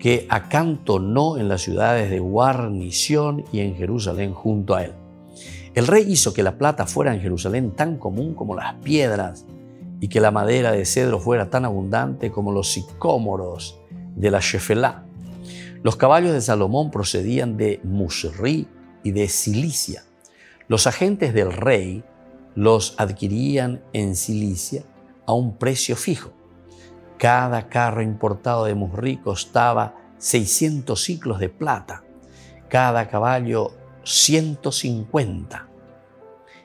que acantonó en las ciudades de guarnición y en Jerusalén junto a él. El rey hizo que la plata fuera en Jerusalén tan común como las piedras y que la madera de cedro fuera tan abundante como los sicómoros de la Shefelá. Los caballos de Salomón procedían de Musri y de Cilicia. Los agentes del rey los adquirían en Cilicia a un precio fijo. Cada carro importado de Musri costaba 600 siclos de plata, cada caballo 150.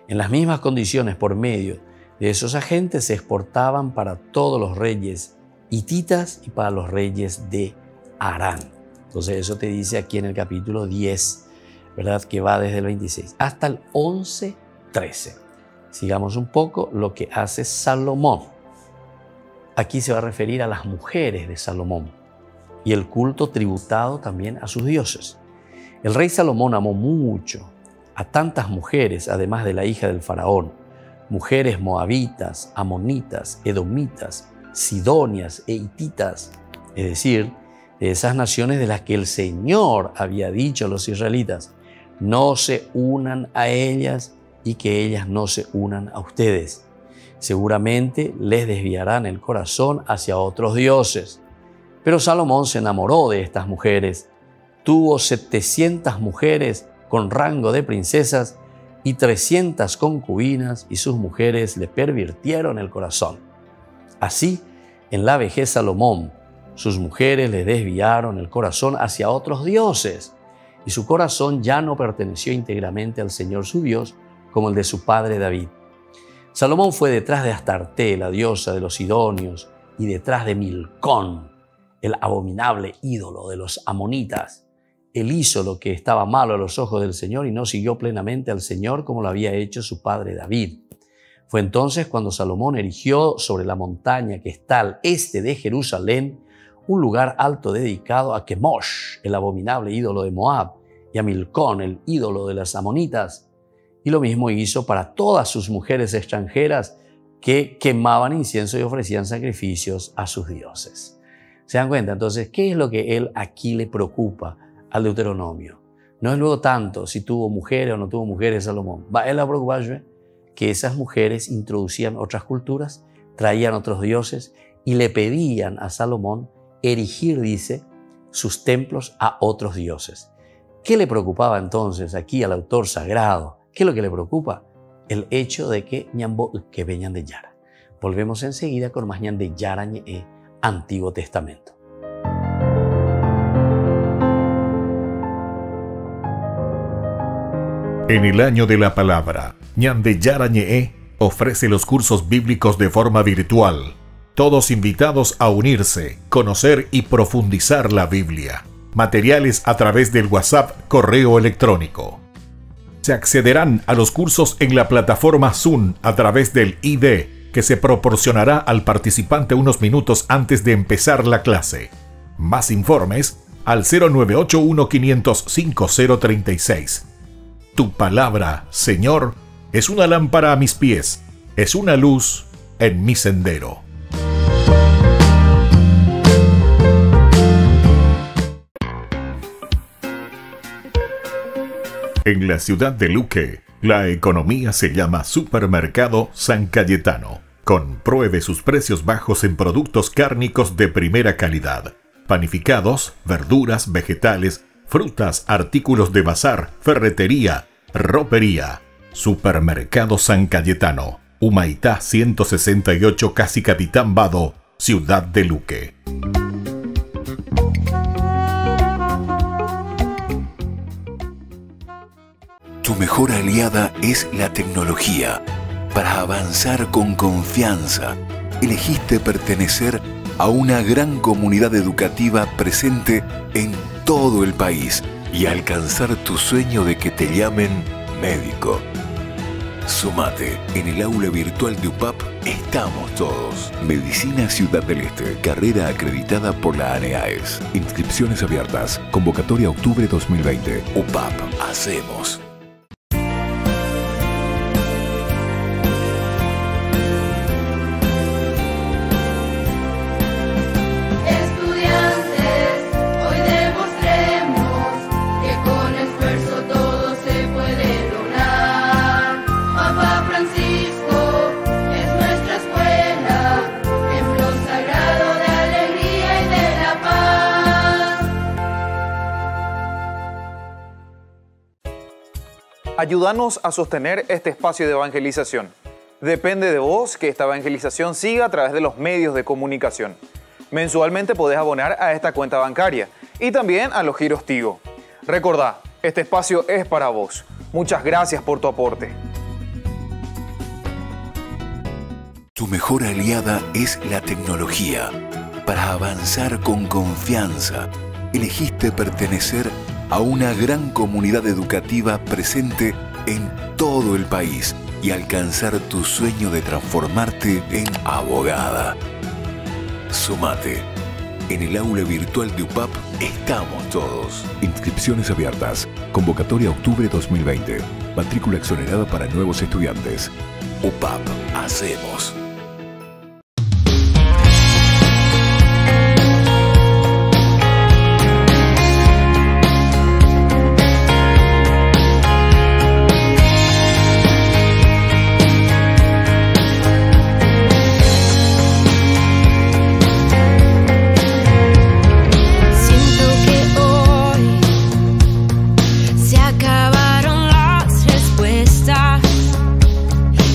En las mismas condiciones, por medio de esos agentes, se exportaban para todos los reyes hititas y para los reyes de Harán. Entonces eso te dice aquí en el capítulo 10, ¿verdad? Que va desde el 26 hasta el 11:13. Sigamos un poco lo que hace Salomón. Aquí se va a referir a las mujeres de Salomón y el culto tributado también a sus dioses. El rey Salomón amó mucho a tantas mujeres, además de la hija del faraón, mujeres moabitas, amonitas, edomitas, sidonias e hititas, es decir, de esas naciones de las que el Señor había dicho a los israelitas, no se unan a ellas y que ellas no se unan a ustedes. Seguramente les desviarán el corazón hacia otros dioses. Pero Salomón se enamoró de estas mujeres. Tuvo 700 mujeres con rango de princesas y 300 concubinas, y sus mujeres le pervirtieron el corazón. Así, en la vejez Salomón, sus mujeres le desviaron el corazón hacia otros dioses, y su corazón ya no perteneció íntegramente al Señor su Dios, como el de su padre David. Salomón fue detrás de Astarte, la diosa de los sidonios, y detrás de Milcón, el abominable ídolo de los amonitas. Él hizo lo que estaba malo a los ojos del Señor y no siguió plenamente al Señor como lo había hecho su padre David. Fue entonces cuando Salomón erigió sobre la montaña que está al este de Jerusalén un lugar alto dedicado a Kemosh, el abominable ídolo de Moab, y a Milcón, el ídolo de las amonitas. Y lo mismo hizo para todas sus mujeres extranjeras que quemaban incienso y ofrecían sacrificios a sus dioses. ¿Se dan cuenta? Entonces, ¿qué es lo que él aquí le preocupa al Deuteronomio? No es luego tanto si tuvo mujeres o no tuvo mujeres Salomón. Va él a preocuparse que esas mujeres introducían otras culturas, traían otros dioses y le pedían a Salomón erigir, dice, sus templos a otros dioses. ¿Qué le preocupaba entonces aquí al autor sagrado? ¿Qué es lo que le preocupa? El hecho de que ñambo que veñan de Yara. Volvemos enseguida con más ñan de Yara ñe Antiguo Testamento. En el año de la palabra, ñan de Yara ñe ofrece los cursos bíblicos de forma virtual. Todos invitados a unirse, conocer y profundizar la Biblia. Materiales a través del WhatsApp, correo electrónico. Se accederán a los cursos en la plataforma Zoom a través del ID que se proporcionará al participante unos minutos antes de empezar la clase. Más informes al 0981-500-5036. Tu palabra, Señor, es una lámpara a mis pies, es una luz en mi sendero. En la ciudad de Luque, la economía se llama Supermercado San Cayetano. Compruebe sus precios bajos en productos cárnicos de primera calidad. Panificados, verduras, vegetales, frutas, artículos de bazar, ferretería, ropería. Supermercado San Cayetano, Humaitá 168, Casi Capitán Vado, ciudad de Luque. Tu mejor aliada es la tecnología. Para avanzar con confianza, elegiste pertenecer a una gran comunidad educativa presente en todo el país y alcanzar tu sueño de que te llamen médico. Sumate. En el aula virtual de UPAP estamos todos. Medicina Ciudad del Este. Carrera acreditada por la ANEAES. Inscripciones abiertas. Convocatoria octubre 2020. UPAP. Hacemos. Ayúdanos a sostener este espacio de evangelización. Depende de vos que esta evangelización siga a través de los medios de comunicación. Mensualmente podés abonar a esta cuenta bancaria y también a los giros Tigo. Recordá, este espacio es para vos. Muchas gracias por tu aporte. Tu mejor aliada es la tecnología. Para avanzar con confianza, elegiste pertenecer a una gran comunidad educativa presente en todo el país y alcanzar tu sueño de transformarte en abogada. Sumate. En el aula virtual de UPAP estamos todos. Inscripciones abiertas. Convocatoria octubre 2020. Matrícula exonerada para nuevos estudiantes. UPAP. Hacemos.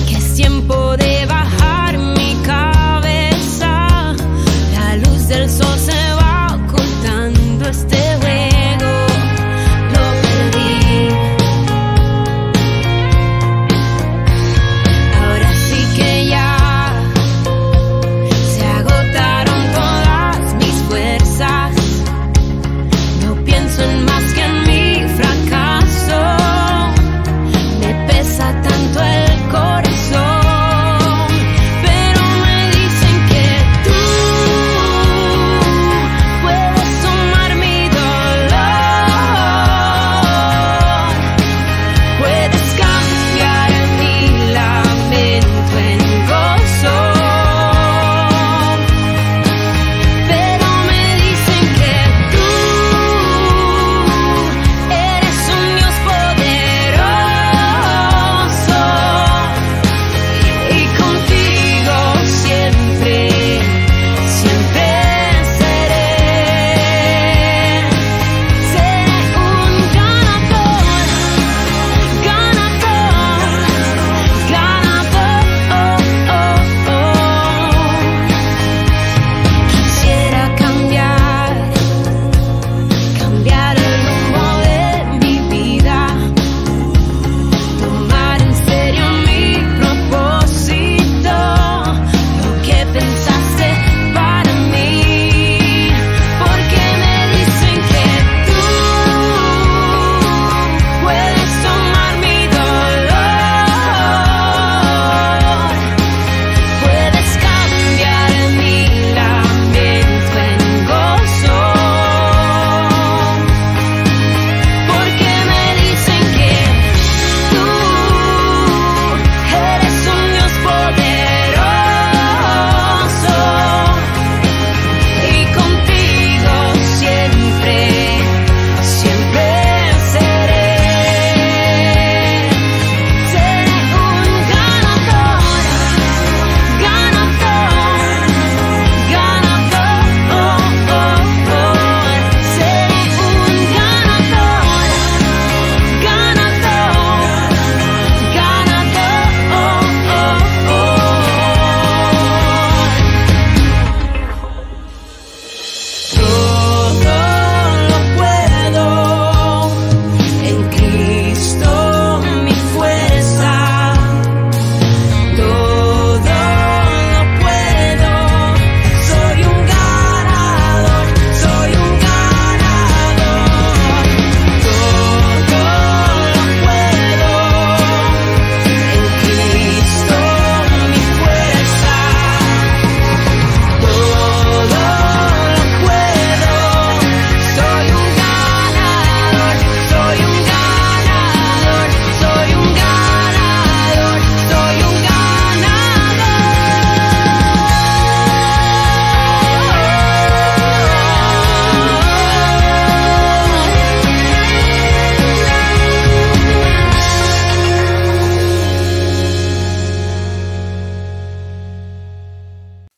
Que es tiempo de bajar.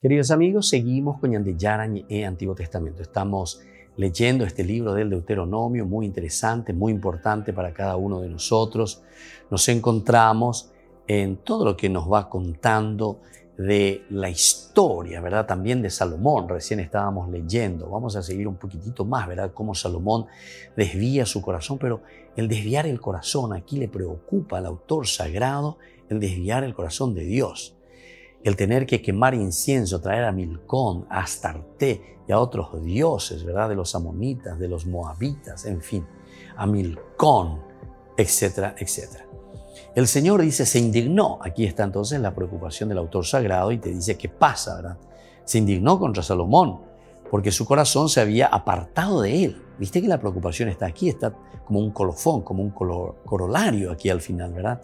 Queridos amigos, seguimos con Ñande Yarañ Antiguo Testamento. Estamos leyendo este libro del Deuteronomio, muy interesante, muy importante para cada uno de nosotros. Nos encontramos en todo lo que nos va contando de la historia, ¿verdad? También de Salomón, recién estábamos leyendo. Vamos a seguir un poquitito más, ¿verdad? Cómo Salomón desvía su corazón, pero el desviar el corazón, aquí le preocupa al autor sagrado el desviar el corazón de Dios. El tener que quemar incienso, traer a Milcón, a Astarte y a otros dioses, ¿verdad? De los amonitas, de los moabitas, en fin, a Milcón, etcétera, etcétera. El Señor dice, se indignó. Aquí está entonces la preocupación del autor sagrado y te dice qué pasa, ¿verdad? Se indignó contra Salomón porque su corazón se había apartado de él. Viste que la preocupación está aquí, está como un colofón, como un corolario aquí al final, ¿verdad?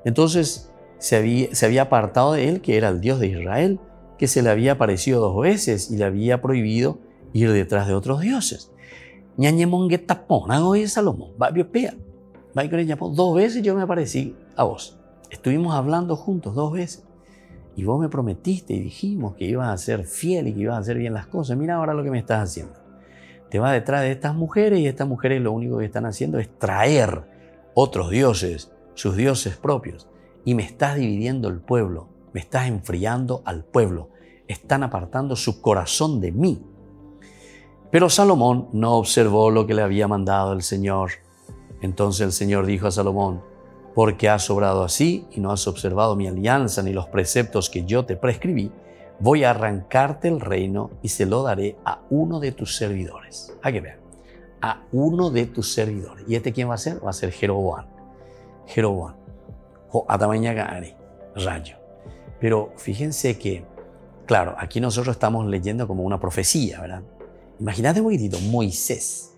Entonces se había apartado de él, que era el Dios de Israel, que se le había aparecido 2 veces y le había prohibido ir detrás de otros dioses. Salomón, 2 veces yo me aparecí a vos. Estuvimos hablando juntos 2 veces. Y vos me prometiste y dijimos que ibas a ser fiel y que ibas a hacer bien las cosas. Mira ahora lo que me estás haciendo. Te vas detrás de estas mujeres y estas mujeres lo único que están haciendo es traer otros dioses, sus dioses propios. Y me estás dividiendo el pueblo, me estás enfriando al pueblo. Están apartando su corazón de mí. Pero Salomón no observó lo que le había mandado el Señor. Entonces el Señor dijo a Salomón, porque has obrado así y no has observado mi alianza ni los preceptos que yo te prescribí, voy a arrancarte el reino y se lo daré a uno de tus servidores. A que vean, a uno de tus servidores. ¿Y este quién va a ser? Va a ser Jeroboam. Jeroboam. O Atamañagare, rayo. Pero fíjense que, claro, aquí nosotros estamos leyendo como una profecía, ¿verdad? Imagínate un poquitito, Moisés,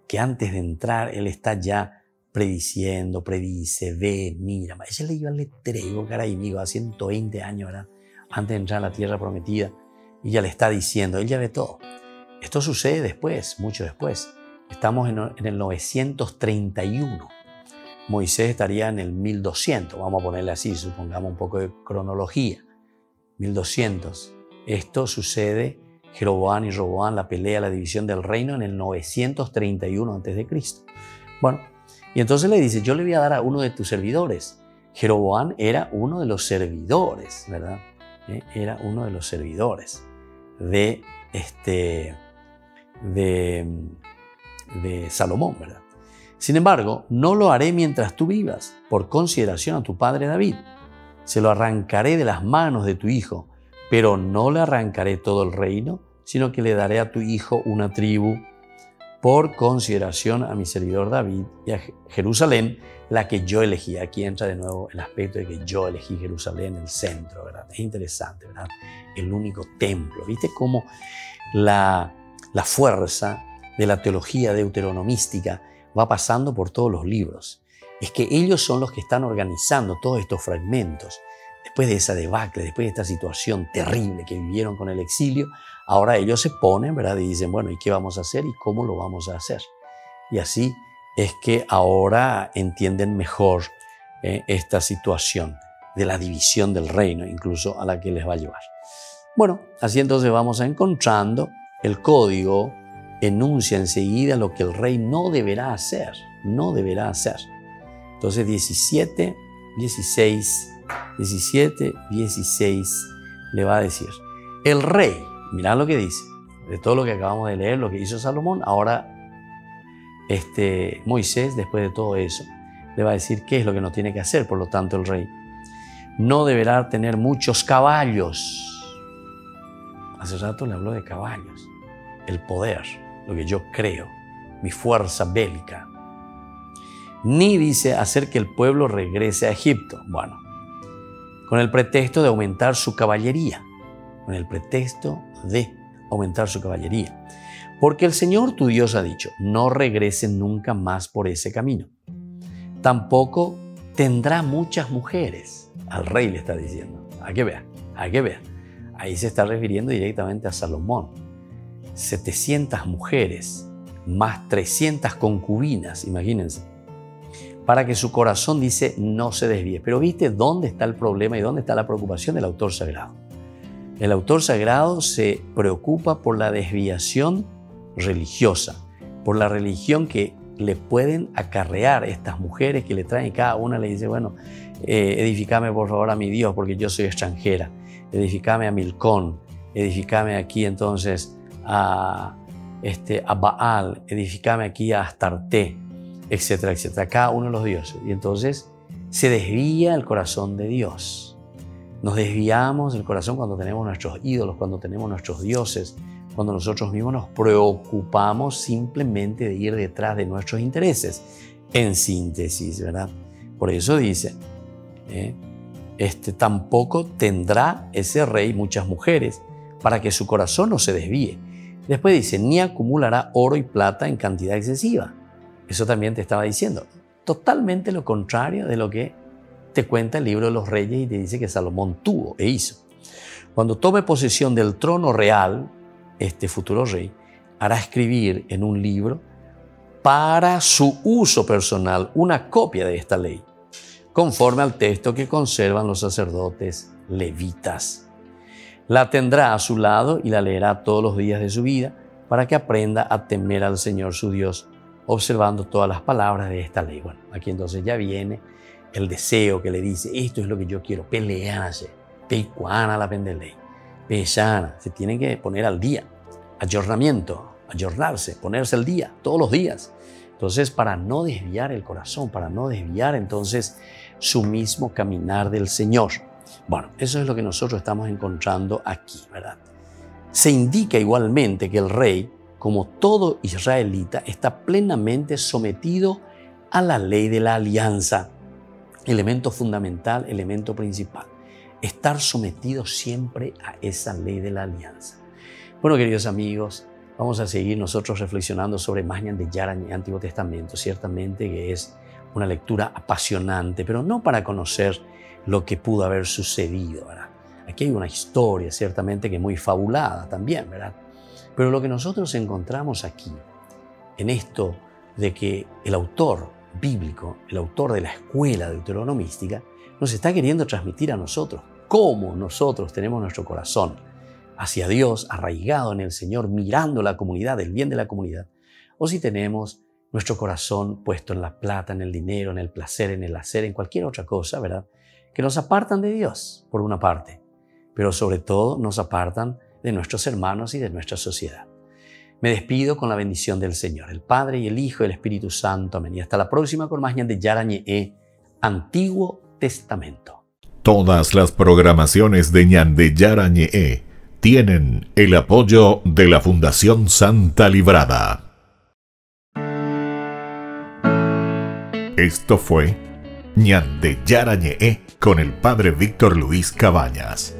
que antes de entrar él está ya prediciendo, predice, ve, mira. Ella le iba al letrero, caray, amigo, a 120 años, ¿verdad? Antes de entrar a la tierra prometida, y ya le está diciendo, él ya ve todo. Esto sucede después, mucho después. Estamos en el 931. Moisés estaría en el 1200, vamos a ponerle así, supongamos un poco de cronología. 1200. Esto sucede, Jeroboam y Roboam, la pelea, la división del reino en el 931 a.C. Bueno, y entonces le dice, yo le voy a dar a uno de tus servidores. Jeroboam era uno de los servidores, ¿verdad? Era uno de los servidores de Salomón, ¿verdad? Sin embargo, no lo haré mientras tú vivas, por consideración a tu padre David. Se lo arrancaré de las manos de tu hijo, pero no le arrancaré todo el reino, sino que le daré a tu hijo una tribu, por consideración a mi servidor David y a Jerusalén, la que yo elegí. Aquí entra de nuevo el aspecto de que yo elegí Jerusalén, el centro, ¿verdad? Es interesante, ¿verdad? El único templo. ¿Viste cómo la fuerza de la teología deuteronomística va pasando por todos los libros? Es que ellos son los que están organizando todos estos fragmentos. Después de esa debacle, después de esta situación terrible que vivieron con el exilio, ahora ellos se ponen, ¿verdad? Y dicen, bueno, ¿y qué vamos a hacer y cómo lo vamos a hacer? Y así es que ahora entienden mejor esta situación de la división del reino, incluso a la que les va a llevar. Bueno, así entonces vamos encontrando el código, enuncia enseguida lo que el rey no deberá hacer, no deberá hacer. Entonces 17, 16 le va a decir, el rey, mirá lo que dice, de todo lo que acabamos de leer, lo que hizo Salomón, ahora Moisés, después de todo eso, le va a decir qué es lo que no tiene que hacer. Por lo tanto, el rey no deberá tener muchos caballos. Hace rato le habló de caballos, el poder, lo que yo creo, mi fuerza bélica. Ni dice hacer que el pueblo regrese a Egipto. Bueno, con el pretexto de aumentar su caballería. Con el pretexto de aumentar su caballería. Porque el Señor tu Dios ha dicho, no regresen nunca más por ese camino. Tampoco tendrá muchas mujeres. Al rey le está diciendo. Hay que ver, hay que ver. Ahí se está refiriendo directamente a Salomón. 700 mujeres más 300 concubinas, imagínense. para que su corazón, dice, no se desvíe. Pero ¿viste dónde está el problema y dónde está la preocupación del autor sagrado? El autor sagrado se preocupa por la desviación religiosa, por la religión que le pueden acarrear estas mujeres que le traen, y cada una le dice, bueno, edificame por favor a mi Dios porque yo soy extranjera, edificame a Milcón, edificame aquí entonces a Baal, edificame aquí a Astarte, etcétera, etcétera, cada uno de los dioses. Y entonces se desvía el corazón de Dios. Nos desviamos el corazón cuando tenemos nuestros ídolos, cuando tenemos nuestros dioses, cuando nosotros mismos nos preocupamos simplemente de ir detrás de nuestros intereses. En síntesis, ¿verdad? Por eso dice, tampoco tendrá ese rey muchas mujeres, para que su corazón no se desvíe. Después dice, ni acumulará oro y plata en cantidad excesiva. Eso también te estaba diciendo. Totalmente lo contrario de lo que te cuenta el libro de los Reyes y te dice que Salomón tuvo e hizo. Cuando tome posesión del trono real, este futuro rey hará escribir en un libro para su uso personal una copia de esta ley, conforme al texto que conservan los sacerdotes levitas. La tendrá a su lado y la leerá todos los días de su vida para que aprenda a temer al Señor su Dios, observando todas las palabras de esta ley. Bueno, aquí entonces ya viene el deseo que le dice, esto es lo que yo quiero, pelearse, peicuana la pendeley, pechana, se tienen que poner al día, ayornamiento, ayornarse, ponerse al día, todos los días. Entonces, para no desviar el corazón, para no desviar entonces su mismo caminar del Señor. Bueno, eso es lo que nosotros estamos encontrando aquí, ¿verdad? Se indica igualmente que el rey, como todo israelita, está plenamente sometido a la ley de la alianza. Elemento fundamental, elemento principal. Estar sometido siempre a esa ley de la alianza. Bueno, queridos amigos, vamos a seguir nosotros reflexionando sobre Mañan de Yarañé, Antiguo Testamento. Ciertamente que es una lectura apasionante, pero no para conocer lo que pudo haber sucedido, ¿verdad? Aquí hay una historia, ciertamente que muy fabulada también, ¿verdad? Pero lo que nosotros encontramos aquí, en esto de que el autor bíblico, el autor de la escuela deuteronomística, nos está queriendo transmitir a nosotros cómo nosotros tenemos nuestro corazón hacia Dios, arraigado en el Señor, mirando la comunidad, el bien de la comunidad, o si tenemos nuestro corazón puesto en la plata, en el dinero, en el placer, en el hacer, en cualquier otra cosa, ¿verdad? Que nos apartan de Dios, por una parte, pero sobre todo nos apartan de nuestros hermanos y de nuestra sociedad. Me despido con la bendición del Señor, el Padre y el Hijo y el Espíritu Santo. Amén. Y hasta la próxima con Mañan de Yarañé, Antiguo Testamento. Todas las programaciones de Ñan de Yarañé tienen el apoyo de la Fundación Santa Librada. Esto fue Ñan de Yarañé con el Padre Víctor Luis Cabañas.